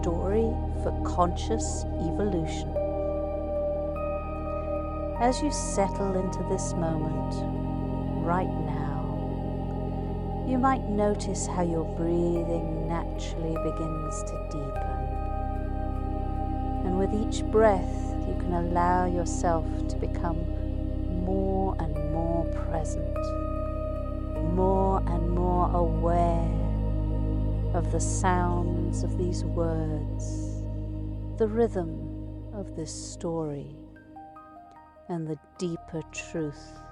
story for conscious evolution. As you settle into this moment, right now, you might notice how your breathing naturally begins to deepen. And with each breath, you can allow yourself to become more and more present, more and more aware of the sounds of these words, the rhythm of this story, and the deeper truth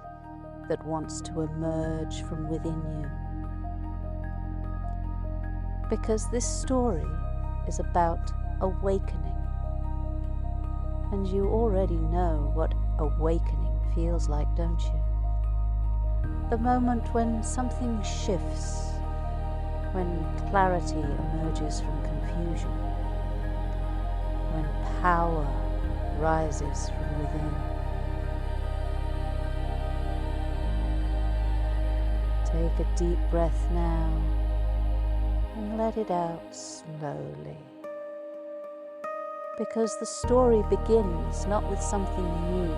that wants to emerge from within you. Because this story is about awakening, and you already know what awakening feels like, don't you? The moment when something shifts, when clarity emerges from confusion, when power rises from within. Take a deep breath now and let it out slowly. Because the story begins not with something new,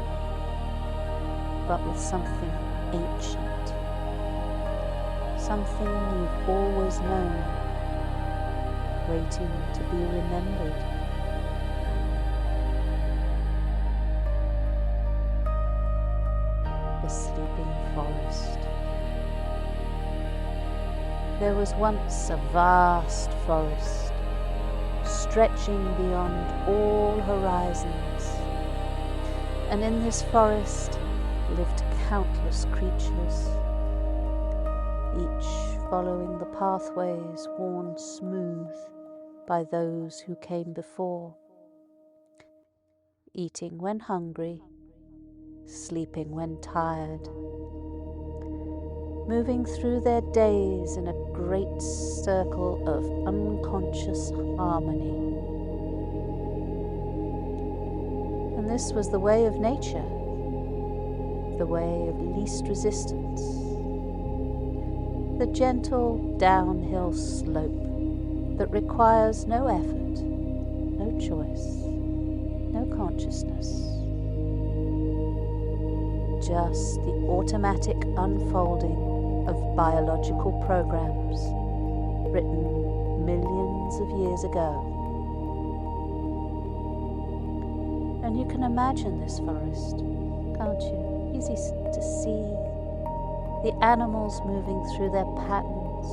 but with something ancient, something you've always known, waiting to be remembered. The sleeping forest. There was once a vast forest, stretching beyond all horizons, and in this forest lived countless creatures, each following the pathways worn smooth by those who came before, eating when hungry, sleeping when tired, moving through their days in a great circle of unconscious harmony. And this was the way of nature, the way of least resistance, the gentle downhill slope that requires no effort, no choice, no consciousness, just the automatic unfolding of biological programs written millions of years ago. And you can imagine this forest, can't you? Easy to see. The animals moving through their patterns,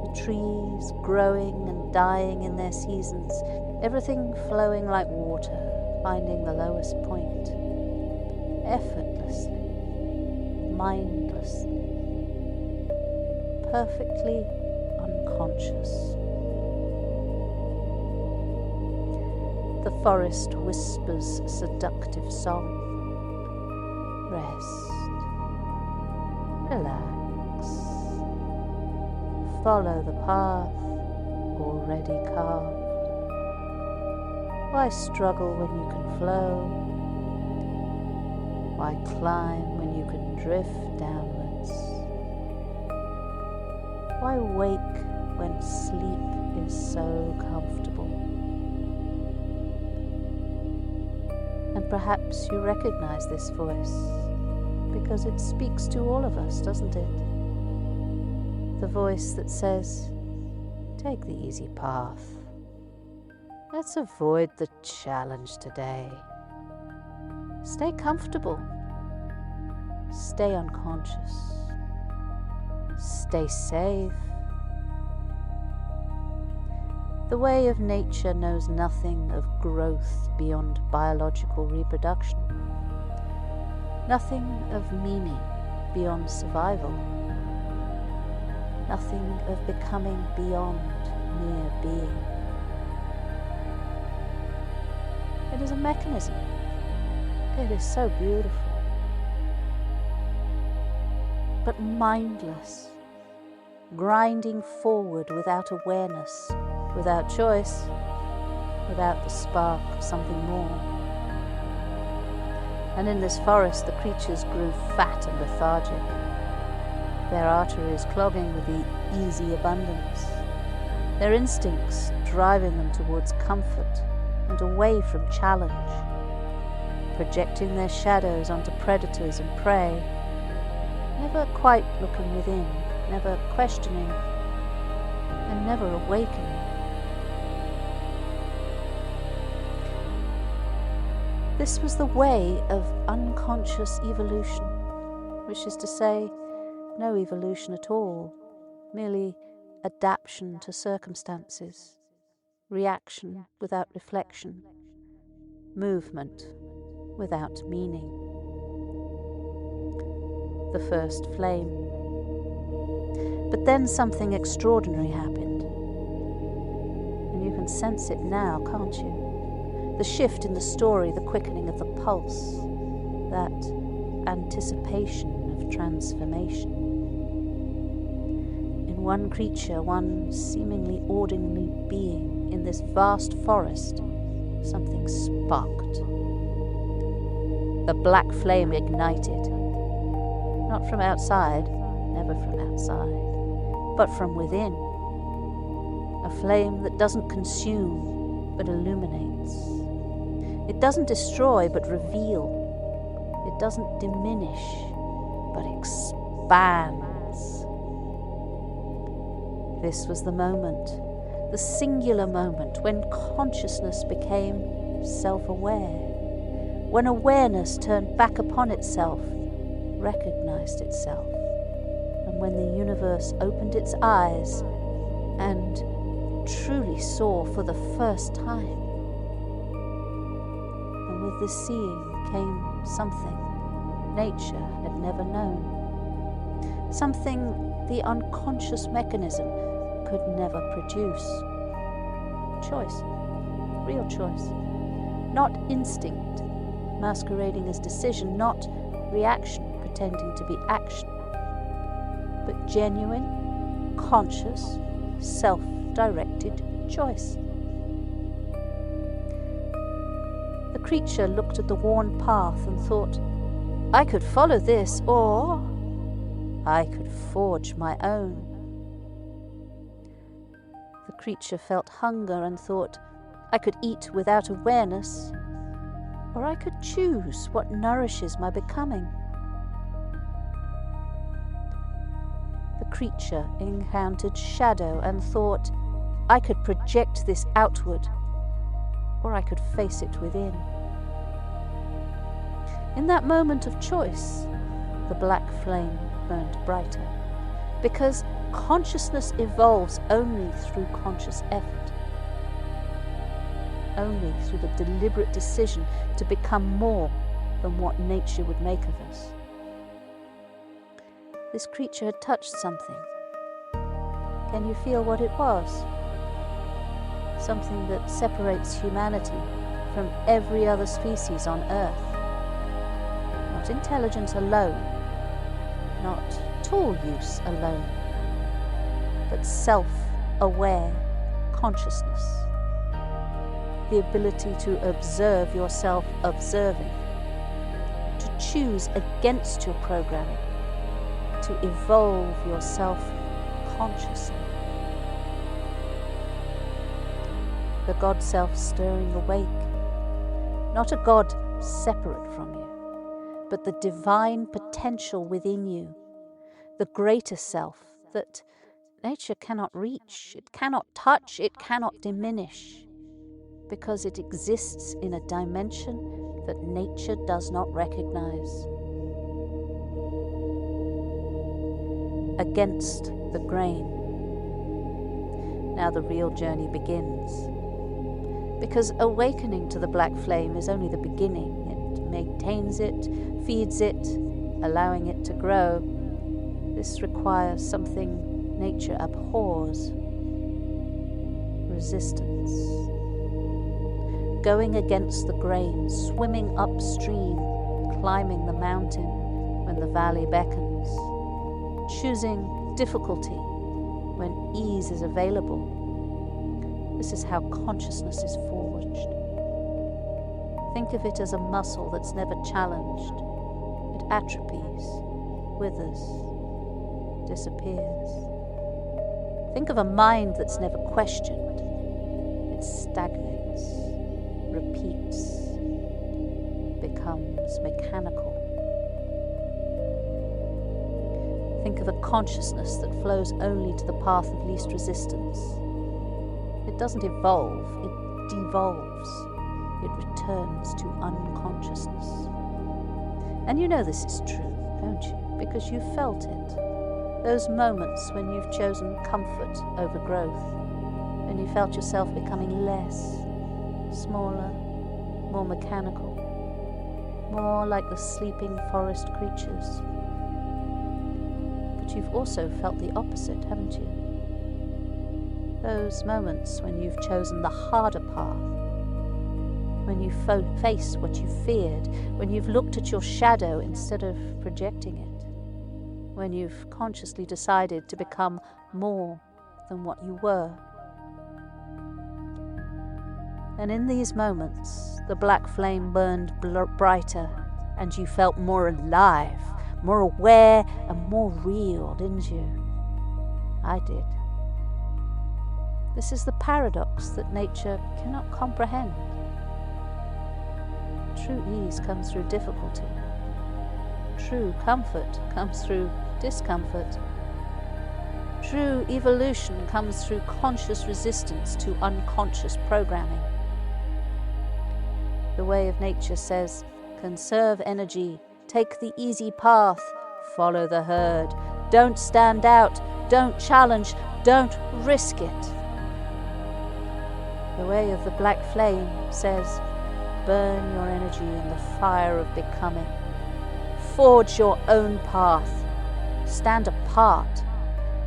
the trees growing and dying in their seasons, everything flowing like water, finding the lowest point, effortlessly, mindlessly, perfectly unconscious. The forest whispers a seductive song. Rest, relax, follow the path already carved. Why struggle when you can flow? Why climb when you can drift downwards? Why wake when sleep is so comfortable? And perhaps you recognize this voice because it speaks to all of us, doesn't it? The voice that says, take the easy path. Let's avoid the challenge today. Stay comfortable. Stay unconscious. Stay safe. The way of nature knows nothing of growth beyond biological reproduction, nothing of meaning beyond survival, nothing of becoming beyond mere being. It is a mechanism. It is so beautiful, but mindless, grinding forward without awareness, without choice, without the spark of something more. And in this forest the creatures grew fat and lethargic, their arteries clogging with the easy abundance, their instincts driving them towards comfort and away from challenge, projecting their shadows onto predators and prey, never quite looking within, never questioning, and never awakening. This was the way of unconscious evolution, which is to say, no evolution at all, merely adaptation to circumstances, reaction without reflection, movement without meaning. The first flame. But then something extraordinary happened. And you can sense it now, can't you? The shift in the story, the quickening of the pulse, that anticipation of transformation. In one creature, one seemingly ordinary being in this vast forest, something sparked. The black flame ignited, not from outside, never from outside, but from within. A flame that doesn't consume, but illuminates. It doesn't destroy, but reveal. It doesn't diminish, but expands. This was the moment, the singular moment, when consciousness became self-aware, when awareness turned back upon itself, recognized itself, and when the universe opened its eyes and truly saw for the first time. And with this seeing came something nature had never known, something the unconscious mechanism could never produce. Choice, real choice, not instinct masquerading as decision, not reaction pretending to be action, but genuine, conscious, self-directed choice. The creature looked at the worn path and thought, I could follow this, or I could forge my own. The creature felt hunger and thought, I could eat without awareness, or I could choose what nourishes my becoming. The creature encountered shadow and thought, I could project this outward, or I could face it within. In that moment of choice, the black flame burned brighter, because consciousness evolves only through conscious effort, only through the deliberate decision to become more than what nature would make of us. This creature had touched something. Can you feel what it was? Something that separates humanity from every other species on Earth. Not intelligence alone, not tool use alone, but self-aware consciousness. The ability to observe yourself observing, to choose against your programming, to evolve yourself consciously. The God self stirring awake, not a God separate from you, but the divine potential within you, the greater self that nature cannot reach, it cannot touch, it cannot diminish, because it exists in a dimension that nature does not recognize. Against the grain. Now the real journey begins. Because awakening to the black flame is only the beginning. It maintains it, feeds it, allowing it to grow. This requires something nature abhors. Resistance. Going against the grain, swimming upstream, climbing the mountain when the valley beckons. Choosing difficulty when ease is available. This is how consciousness is forged. Think of it as a muscle that's never challenged. It atrophies, withers, disappears. Think of a mind that's never questioned. it stagnates, repeats, becomes mechanical. Think of a consciousness that flows only to the path of least resistance. It doesn't evolve, it devolves. It returns to unconsciousness. And you know this is true, don't you? Because you've felt it. Those moments when you've chosen comfort over growth, when you felt yourself becoming less, smaller, more mechanical, more like the sleeping forest creatures. But you've also felt the opposite, haven't you? Those moments when you've chosen the harder path, when you face what you feared, when you've looked at your shadow instead of projecting it, when you've consciously decided to become more than what you were. And in these moments, the black flame burned brighter, and you felt more alive, more aware, and more real, didn't you? I did. This is the paradox that nature cannot comprehend. True ease comes through difficulty. True comfort comes through discomfort. True evolution comes through conscious resistance to unconscious programming. The way of nature says, conserve energy, take the easy path, follow the herd, don't stand out, don't challenge, don't risk it. The way of the black flame says, burn your energy in the fire of becoming. Forge your own path. Stand apart.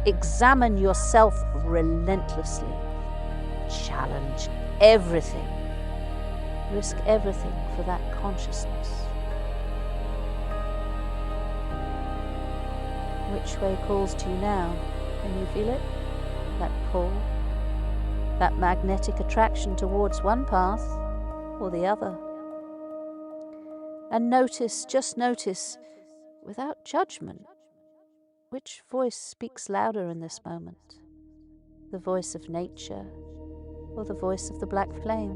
Examine yourself relentlessly. Challenge everything. Risk everything for that consciousness. Which way calls to you now? Can you feel it? That pull? That magnetic attraction towards one path or the other? And notice, just notice, without judgment, which voice speaks louder in this moment? The voice of nature or the voice of the black flame?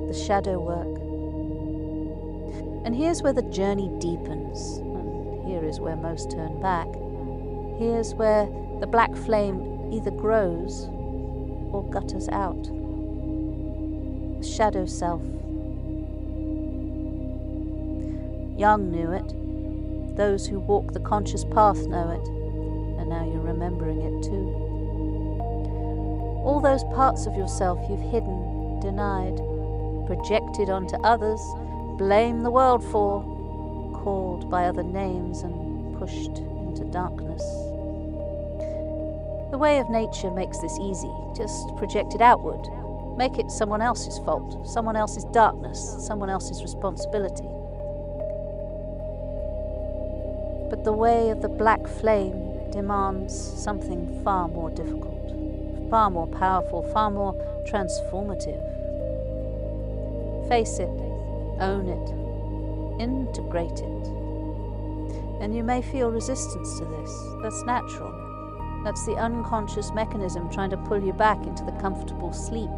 The shadow work. And here's where the journey deepens. And here is where most turn back. Here's where the black flame either grows or gutters out. The shadow self. Young knew it. Those who walk the conscious path know it. And now you're remembering it too. All those parts of yourself you've hidden, denied, projected onto others, blamed the world for, called by other names and pushed into darkness. The way of nature makes this easy. Just project it outward. Make it someone else's fault, someone else's darkness, someone else's responsibility. But the way of the black flame demands something far more difficult, far more powerful, far more transformative. Face it, own it, integrate it. And you may feel resistance to this. That's natural. That's the unconscious mechanism trying to pull you back into the comfortable sleep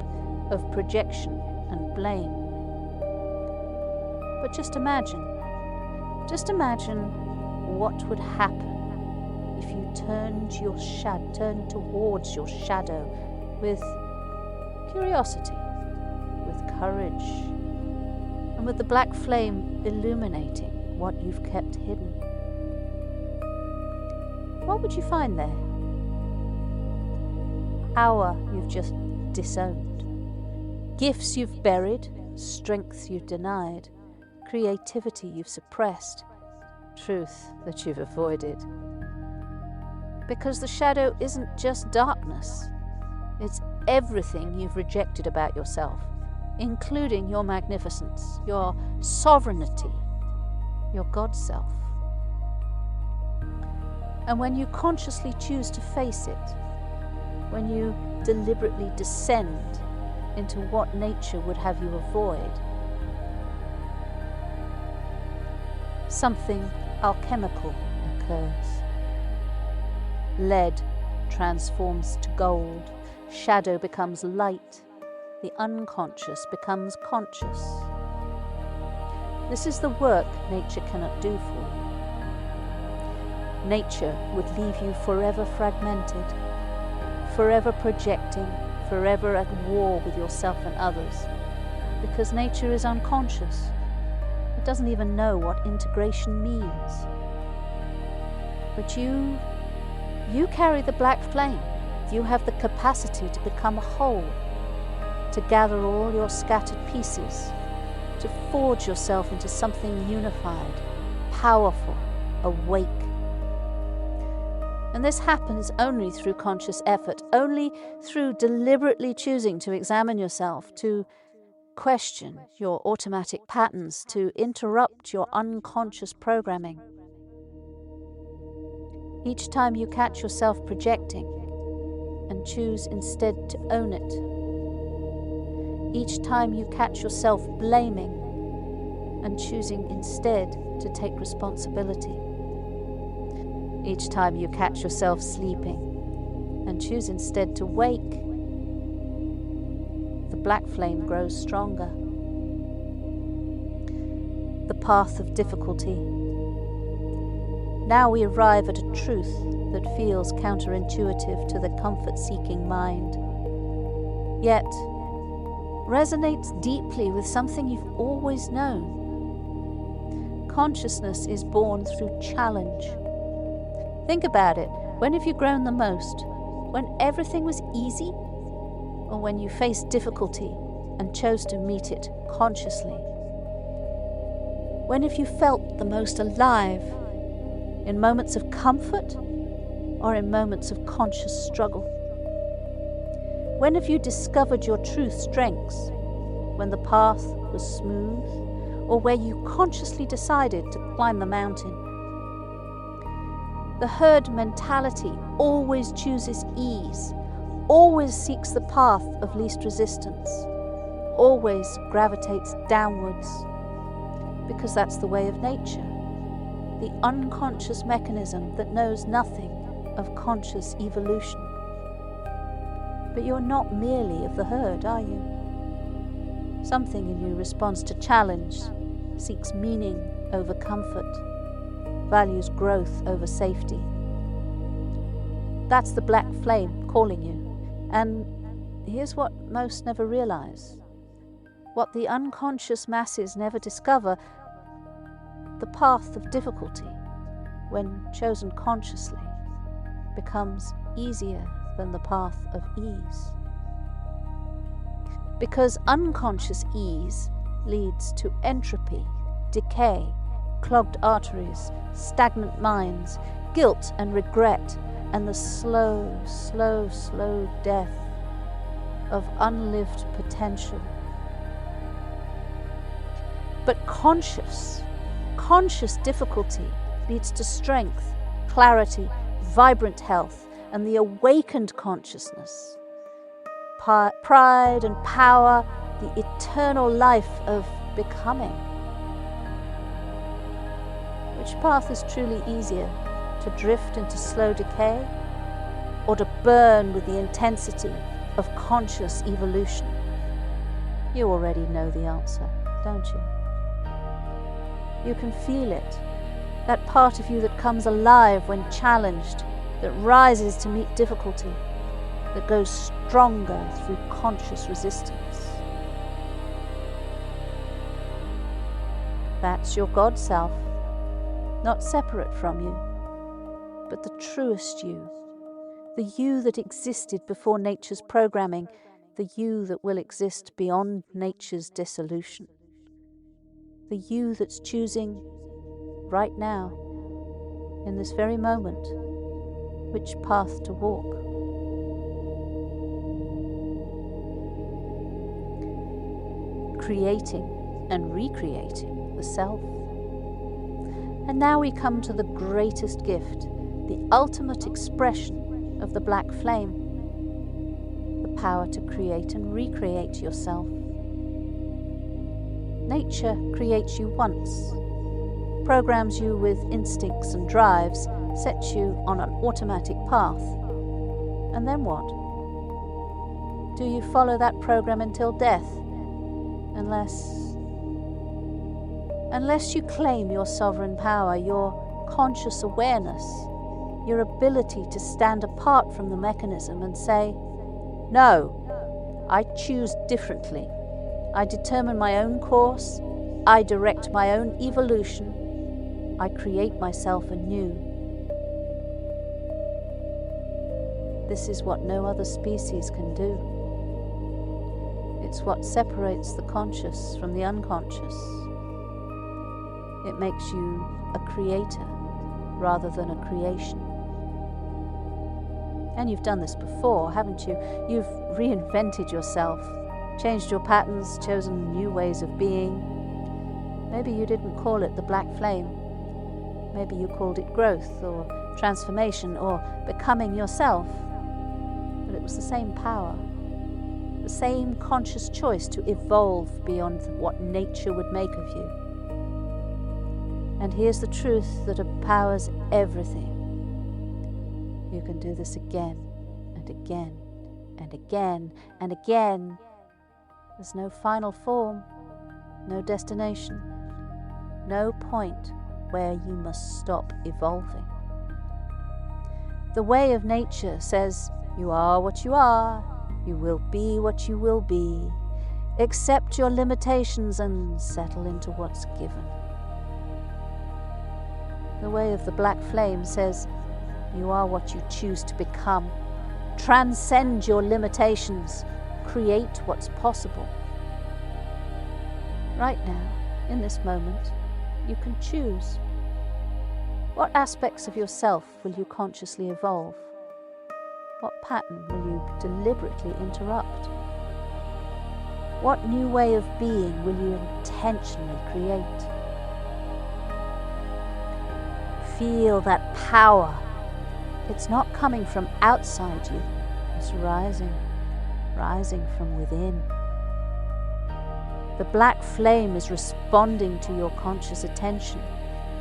of projection and blame. But just imagine what would happen if you turned towards your shadow with curiosity, with courage, and with the black flame illuminating what you've kept hidden. What would you find there? Power you've just disowned, gifts you've buried, strength you've denied, creativity you've suppressed, truth that you've avoided. Because the shadow isn't just darkness, it's everything you've rejected about yourself, including your magnificence, your sovereignty, your God self. And when you consciously choose to face it, when you deliberately descend into what nature would have you avoid, something alchemical occurs. Lead transforms to gold, shadow becomes light, the unconscious becomes conscious. This is the work nature cannot do for you. Nature would leave you forever fragmented, forever projecting, forever at war with yourself and others, because nature is unconscious. It doesn't even know what integration means. But you carry the black flame. You have the capacity to become a whole, to gather all your scattered pieces, to forge yourself into something unified, powerful, awake. And this happens only through conscious effort, only through deliberately choosing to examine yourself, to question your automatic patterns, to interrupt your unconscious programming. Each time you catch yourself projecting and choose instead to own it. Each time you catch yourself blaming and choosing instead to take responsibility. Each time you catch yourself sleeping and choose instead to wake, the black flame grows stronger. The path of difficulty. Now we arrive at a truth that feels counterintuitive to the comfort-seeking mind, yet resonates deeply with something you've always known. Consciousness is born through challenge. Think about it. When have you grown the most? When everything was easy? Or when you faced difficulty and chose to meet it consciously? When have you felt the most alive? In moments of comfort or in moments of conscious struggle? When have you discovered your true strengths? When the path was smooth or where you consciously decided to climb the mountain? The herd mentality always chooses ease, always seeks the path of least resistance, always gravitates downwards, because that's the way of nature, the unconscious mechanism that knows nothing of conscious evolution. But you're not merely of the herd, are you? Something in you responds to challenge, seeks meaning over comfort, values growth over safety. That's the black flame calling you. And here's what most never realize. What the unconscious masses never discover: the path of difficulty, when chosen consciously, becomes easier than the path of ease. Because unconscious ease leads to entropy, decay, clogged arteries, stagnant minds, guilt and regret, and the slow, slow, slow death of unlived potential. But conscious difficulty leads to strength, clarity, vibrant health, and the awakened consciousness. Pride and power, the eternal life of becoming. Which path is truly easier, to drift into slow decay, or to burn with the intensity of conscious evolution? You already know the answer, don't you? You can feel it, that part of you that comes alive when challenged, that rises to meet difficulty, that goes stronger through conscious resistance. That's your God self, not separate from you, but the truest you, the you that existed before nature's programming, the you that will exist beyond nature's dissolution, the you that's choosing right now, in this very moment, which path to walk. Creating and recreating the self. And now we come to the greatest gift, the ultimate expression of the black flame, the power to create and recreate yourself. Nature creates you once, programs you with instincts and drives, sets you on an automatic path. And then what? Do you follow that program until death? Unless you claim your sovereign power, your conscious awareness, your ability to stand apart from the mechanism and say, no, I choose differently. I determine my own course. I direct my own evolution. I create myself anew. This is what no other species can do. It's what separates the conscious from the unconscious. It makes you a creator rather than a creation. And you've done this before, haven't you? You've reinvented yourself, changed your patterns, chosen new ways of being. Maybe you didn't call it the black flame. Maybe you called it growth or transformation or becoming yourself. But it was the same power, the same conscious choice to evolve beyond what nature would make of you. And here's the truth that empowers everything. You can do this again and again and again and again. There's no final form, no destination, no point where you must stop evolving. The way of nature says, you are what you are, you will be what you will be. Accept your limitations and settle into what's given. The way of the black flame says, you are what you choose to become. Transcend your limitations. Create what's possible. Right now, in this moment, you can choose. What aspects of yourself will you consciously evolve? What pattern will you deliberately interrupt? What new way of being will you intentionally create? Feel that power. It's not coming from outside you. It's rising from within. The black flame is responding to your conscious attention,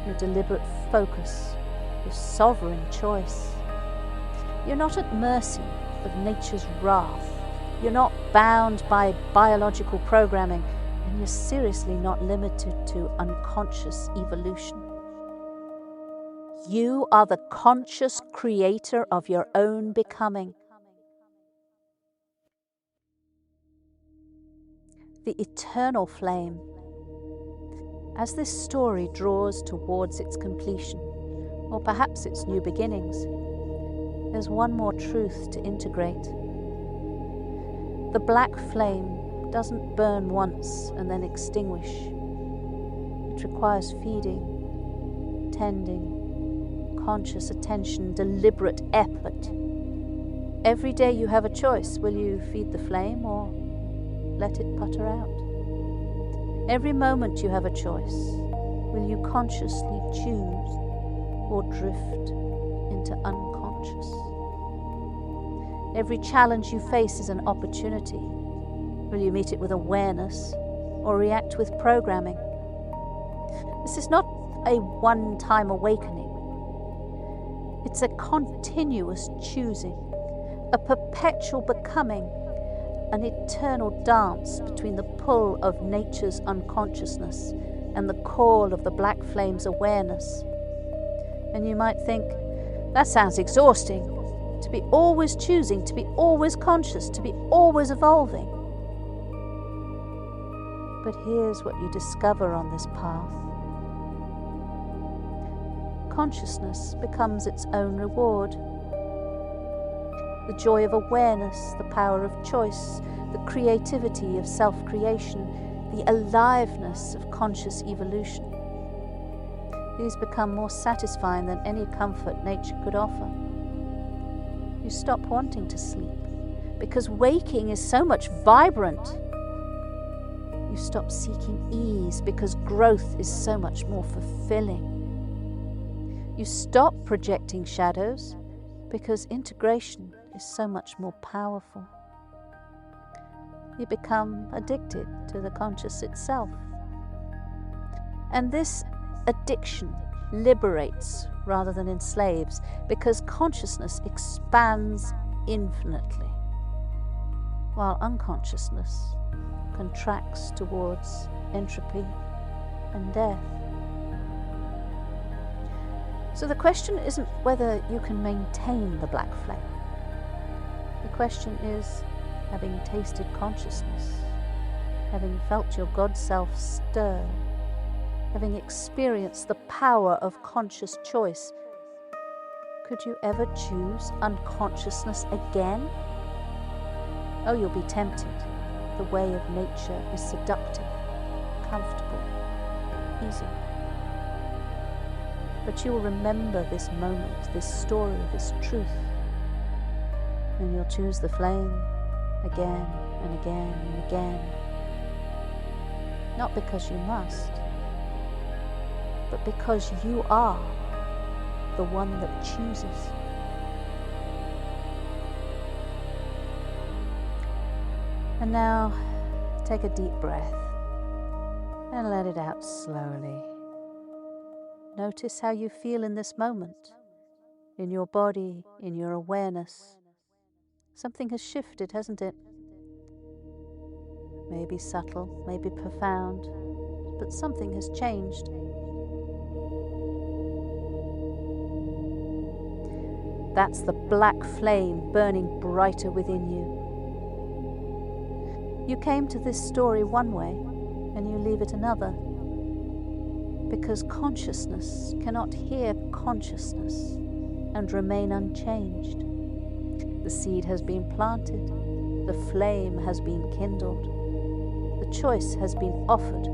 your deliberate focus, your sovereign choice. You're not at mercy of nature's wrath. You're not bound by biological programming, and you're seriously not limited to unconscious evolution. You are the conscious creator of your own becoming. The eternal flame. As this story draws towards its completion, or perhaps its new beginnings, there's one more truth to integrate. The black flame doesn't burn once and then extinguish. It requires feeding, tending, conscious attention, deliberate effort. Every day you have a choice. Will you feed the flame or let it putter out? Every moment you have a choice. Will you consciously choose or drift into unconscious? Every challenge you face is an opportunity. Will you meet it with awareness or react with programming? This is not a one-time awakening. It's a continuous choosing, a perpetual becoming, an eternal dance between the pull of nature's unconsciousness and the call of the black flame's awareness. And you might think, that sounds exhausting, to be always choosing, to be always conscious, to be always evolving. But here's what you discover on this path. Consciousness becomes its own reward. The joy of awareness, the power of choice, the creativity of self-creation, the aliveness of conscious evolution. These become more satisfying than any comfort nature could offer. You stop wanting to sleep because waking is so much vibrant. You stop seeking ease because growth is so much more fulfilling. You stop projecting shadows because integration is so much more powerful. You become addicted to the conscious itself. And this addiction liberates rather than enslaves, because consciousness expands infinitely, while unconsciousness contracts towards entropy and death. So the question isn't whether you can maintain the black flame. The question is, having tasted consciousness, having felt your God self stir, having experienced the power of conscious choice, could you ever choose unconsciousness again? Oh, you'll be tempted. The way of nature is seductive, comfortable, easy. But you will remember this moment, this story, this truth, and you'll choose the flame again and again and again. Not because you must, but because you are the one that chooses. And now, take a deep breath and let it out slowly. Notice how you feel in this moment, in your body, in your awareness. Something has shifted, hasn't it? Maybe subtle, maybe profound, but something has changed. That's the black flame burning brighter within you. You came to this story one way, and you leave it another, because consciousness cannot hear consciousness and remain unchanged. The seed has been planted, the flame has been kindled, the choice has been offered.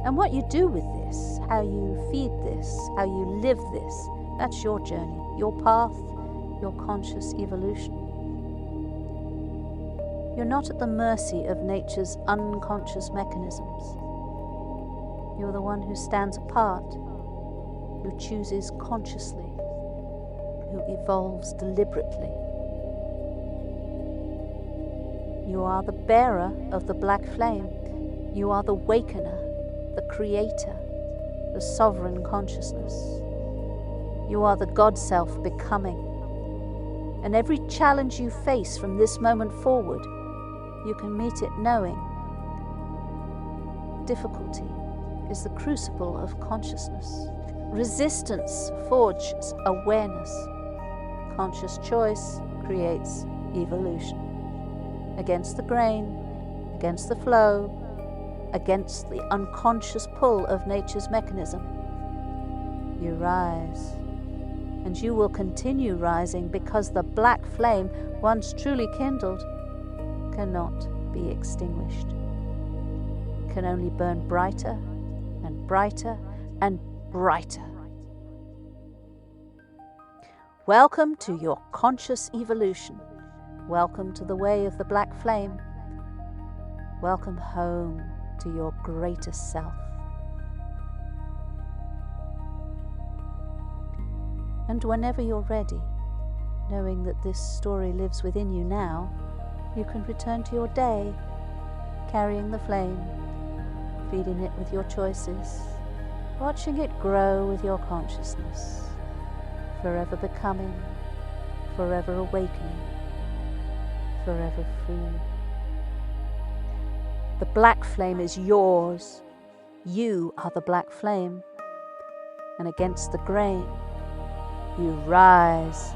And what you do with this, how you feed this, how you live this, that's your journey, your path, your conscious evolution. You're not at the mercy of nature's unconscious mechanisms. You're the one who stands apart, who chooses consciously, who evolves deliberately. You are the bearer of the black flame. You are the awakener, the creator, the sovereign consciousness. You are the God self becoming. And every challenge you face from this moment forward, you can meet it knowing difficulty is the crucible of consciousness. Resistance forges awareness. Conscious choice creates evolution. Against the grain, against the flow, against the unconscious pull of nature's mechanism, you rise. And you will continue rising because the black flame, once truly kindled, cannot be extinguished. Can only burn brighter and brighter and brighter. Welcome to your conscious evolution. Welcome to the way of the black flame. Welcome home to your greatest self. And whenever you're ready, knowing that this story lives within you now, you can return to your day, carrying the flame, feeding it with your choices, watching it grow with your consciousness, forever becoming, forever awakening, forever free. The black flame is yours. You are the black flame. And against the grain, you rise